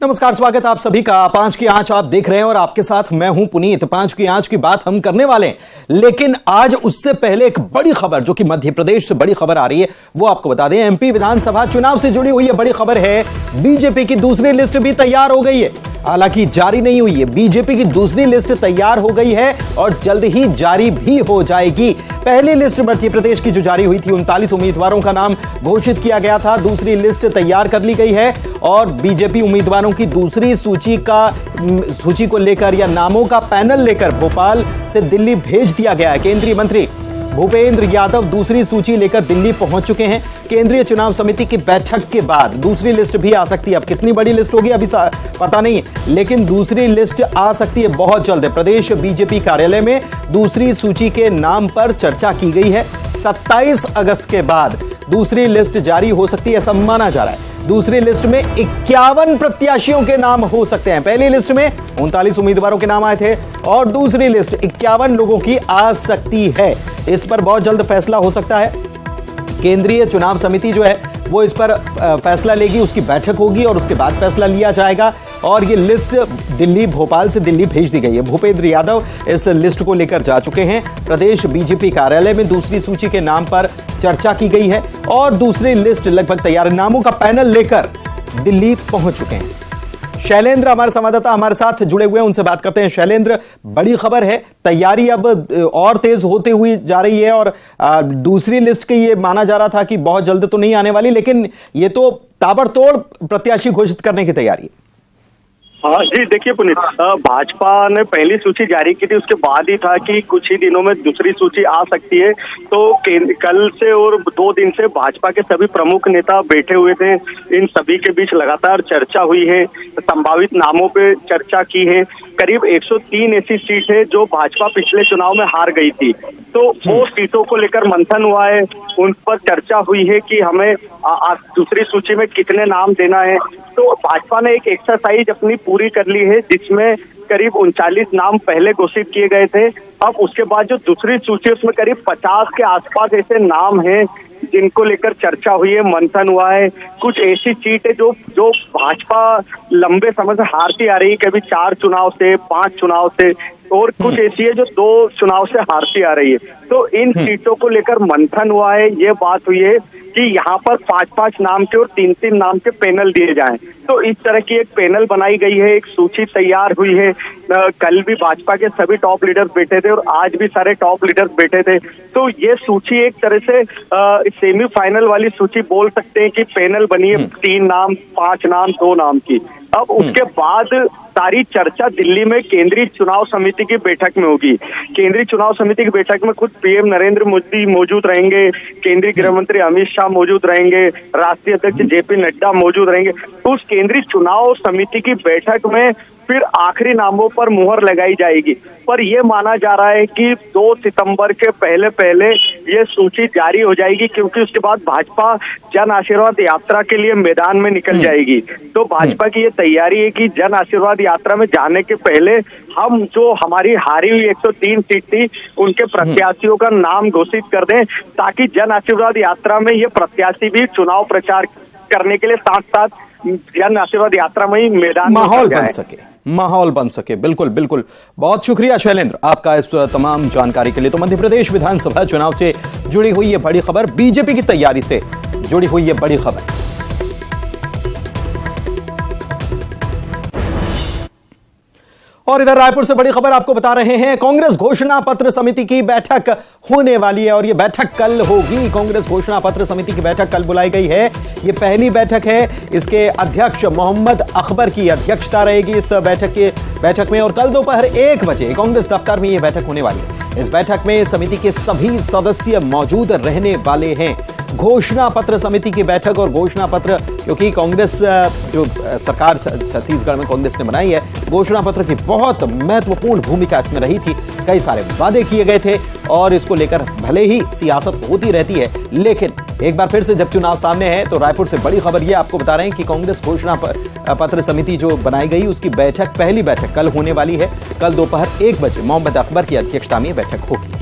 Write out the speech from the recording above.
नमस्कार, स्वागत आप सभी का। पांच की आंच आप देख रहे हैं और आपके साथ मैं हूं पुनीत। पांच की आंच की बात हम करने वाले हैं, लेकिन आज उससे पहले एक बड़ी खबर जो कि मध्य प्रदेश से बड़ी खबर आ रही है वो आपको बता दें। एमपी विधानसभा चुनाव से जुड़ी हुई यह बड़ी खबर है। बीजेपी की दूसरी लिस्ट भी तैयार हो गई है, हालांकि जारी नहीं हुई है। बीजेपी की दूसरी लिस्ट तैयार हो गई है और जल्द ही जारी भी हो जाएगी। पहली लिस्ट मध्य प्रदेश की जो जारी हुई थी, 39 उम्मीदवारों का नाम घोषित किया गया था। दूसरी लिस्ट तैयार कर ली गई है और बीजेपी उम्मीदवारों की दूसरी सूची को लेकर या नामों का पैनल लेकर भोपाल से दिल्ली भेज दिया गया है। केंद्रीय मंत्री भूपेंद्र यादव दूसरी सूची लेकर दिल्ली पहुंच चुके हैं। केंद्रीय चुनाव समिति की बैठक के बाद दूसरी लिस्ट भी आ सकती है। अब कितनी बड़ी लिस्ट होगी अभी पता नहीं, लेकिन दूसरी लिस्ट आ सकती है बहुत जल्द। प्रदेश बीजेपी कार्यालय में दूसरी सूची के नाम पर चर्चा की गई है। 27 अगस्त के बाद दूसरी लिस्ट जारी हो सकती है, ऐसा माना जा रहा है। दूसरी लिस्ट में 51 प्रत्याशियों के नाम हो सकते हैं। पहली लिस्ट में 39 उम्मीदवारों के नाम आए थे और दूसरी लिस्ट 51 लोगों की आ सकती है। इस पर बहुत जल्द फैसला हो सकता है। केंद्रीय चुनाव समिति जो है वो इस पर फैसला लेगी, उसकी बैठक होगी और उसके बाद फैसला लिया जाएगा। और ये लिस्ट भोपाल से दिल्ली भेज दी गई है। भूपेंद्र यादव इस लिस्ट को लेकर जा चुके हैं। प्रदेश बीजेपी कार्यालय में दूसरी सूची के नाम पर चर्चा की गई है और दूसरी लिस्ट लगभग तैयार, नामों का पैनल लेकर दिल्ली पहुंच चुके हैं। शैलेंद्र हमारे संवाददाता हमारे साथ जुड़े हुए हैं, उनसे बात करते हैं। शैलेंद्र, बड़ी खबर है, तैयारी अब और तेज होते हुई जा रही है और दूसरी लिस्ट की ये माना जा रहा था कि बहुत जल्द तो नहीं आने वाली, लेकिन ये तो ताबड़तोड़ प्रत्याशी घोषित करने की तैयारी है। हाँ जी, देखिए पुनीत, भाजपा ने पहली सूची जारी की थी, उसके बाद ही था कि कुछ ही दिनों में दूसरी सूची आ सकती है। तो कल से और 2 दिन से भाजपा के सभी प्रमुख नेता बैठे हुए थे। इन सभी के बीच लगातार चर्चा हुई है, संभावित नामों पे चर्चा की है। करीब 103 ऐसी सीट है जो भाजपा पिछले चुनाव में हार गई थी, तो वो सीटों को लेकर मंथन हुआ है, उन पर चर्चा हुई है कि हमें दूसरी सूची में कितने नाम देना है। तो भाजपा ने एक एक्सरसाइज अपनी पूरी कर ली है, जिसमें करीब 39 नाम पहले घोषित किए गए थे। अब उसके बाद जो दूसरी सूची उसमें करीब 50 के आसपास ऐसे नाम हैं जिनको लेकर चर्चा हुई है, मंथन हुआ है। कुछ ऐसी सीट है जो भाजपा लंबे समय से हारती आ रही है, कभी 4 चुनाव से, 5 चुनाव से, और कुछ ऐसी है जो 2 चुनाव से हारती आ रही है। तो इन सीटों को लेकर मंथन हुआ है। ये बात हुई है कि यहाँ पर 5-5 नाम के और 3-3 नाम के पैनल दिए जाएं। तो इस तरह की एक पैनल बनाई गई है, एक सूची तैयार हुई है। कल भी भाजपा के सभी टॉप लीडर्स बैठे थे और आज भी सारे टॉप लीडर्स बैठे थे। तो ये सूची एक तरह से सेमीफाइनल वाली सूची बोल सकते हैं कि पैनल बनी है 3 नाम, 5 नाम, 2 नाम की। अब उसके बाद सारी चर्चा दिल्ली में केंद्रीय चुनाव समिति की बैठक में होगी। केंद्रीय चुनाव समिति की बैठक में खुद पीएम नरेंद्र मोदी मौजूद रहेंगे, केंद्रीय गृह मंत्री अमित शाह मौजूद रहेंगे, राष्ट्रीय अध्यक्ष जेपी नड्डा मौजूद रहेंगे। तो उस केंद्रीय चुनाव समिति की बैठक में फिर आखिरी नामों पर मुहर लगाई जाएगी। पर यह माना जा रहा है कि 2 सितंबर के पहले ये सूची जारी हो जाएगी, क्योंकि उसके बाद भाजपा जन आशीर्वाद यात्रा के लिए मैदान में निकल जाएगी। तो भाजपा की ये तैयारी है कि जन आशीर्वाद यात्रा में जाने के पहले हम जो हमारी हारी हुई 103 सीट थी उनके प्रत्याशियों का नाम घोषित कर दें, ताकि जन आशीर्वाद यात्रा में ये प्रत्याशी भी चुनाव प्रचार करने के लिए साथ साथ जन आशीर्वाद यात्रा में ही मैदान माहौल बन सके। बिल्कुल बिल्कुल, बहुत शुक्रिया शैलेंद्र आपका इस तमाम जानकारी के लिए। तो मध्य प्रदेश विधानसभा चुनाव से जुड़ी हुई ये बड़ी खबर, बीजेपी की तैयारी से जुड़ी हुई ये बड़ी खबर। और इधर रायपुर से बड़ी खबर आपको बता रहे हैं। कांग्रेस घोषणा पत्र समिति की बैठक होने वाली है और यह बैठक कल होगी। कांग्रेस घोषणा पत्र समिति की बैठक कल बुलाई गई है। यह पहली बैठक है। इसके अध्यक्ष मोहम्मद अकबर की अध्यक्षता रहेगी इस बैठक में और कल दोपहर 1 बजे कांग्रेस दफ्तर में यह बैठक होने वाली है। इस बैठक में समिति के सभी सदस्य मौजूद रहने वाले हैं। घोषणा पत्र समिति की बैठक और घोषणा पत्र, क्योंकि कांग्रेस जो सरकार छत्तीसगढ़ में कांग्रेस ने बनाई है, घोषणा पत्र की बहुत महत्वपूर्ण भूमिका इसमें रही थी। कई सारे वादे किए गए थे और इसको लेकर भले ही सियासत होती रहती है, लेकिन एक बार फिर से जब चुनाव सामने है तो रायपुर से बड़ी खबर यह आपको बता रहे हैं कि कांग्रेस घोषणा पत्र समिति जो बनाई गई उसकी बैठक, पहली बैठक कल होने वाली है। कल दोपहर 1 बजे मोहम्मद अकबर की अध्यक्षता में बैठक होगी।